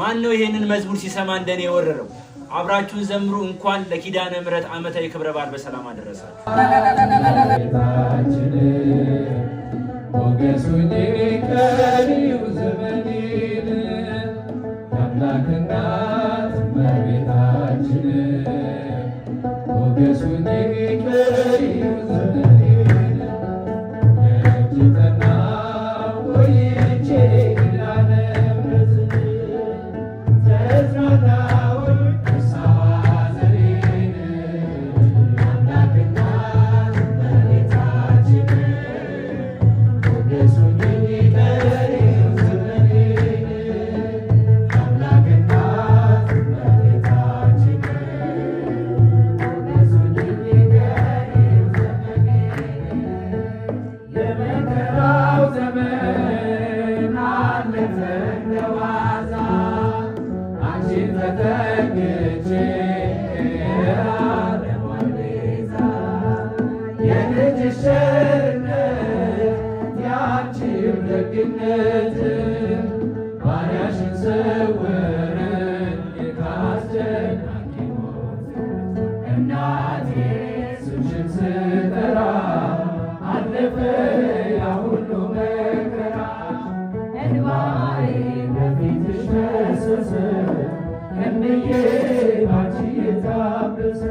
ማን ነው ይሄንን መዝሙር ሲሰማ እንደኔ የወረረው? አብራችሁን ዘምሩ። እንኳን ለኪዳነ ምሕረት ዓመታዊ ክብረ በዓል በሰላም አደረሳችሁ። ሞገሱኝ ቀሪው ዘመኔን የአምላክ እናት እመቤታችን ሞገሱኝ ቀሪው ዘመኔን የእጅጠና ቆይቼ ኪዳነ ምሕረት ተጽናናው እርሳዋ ዘሬን የአምላክ እናት እመቤታችን ደግነት ባሪያሽን ሰወረን ከአስጨናቂ ሞት እናቴ ስምሽን ስጠራ አለፈ ያ ሁሉ መከራ እንባዬ በፊትሽ ፈሰሰ እምዬ ባንቺ የታበሰ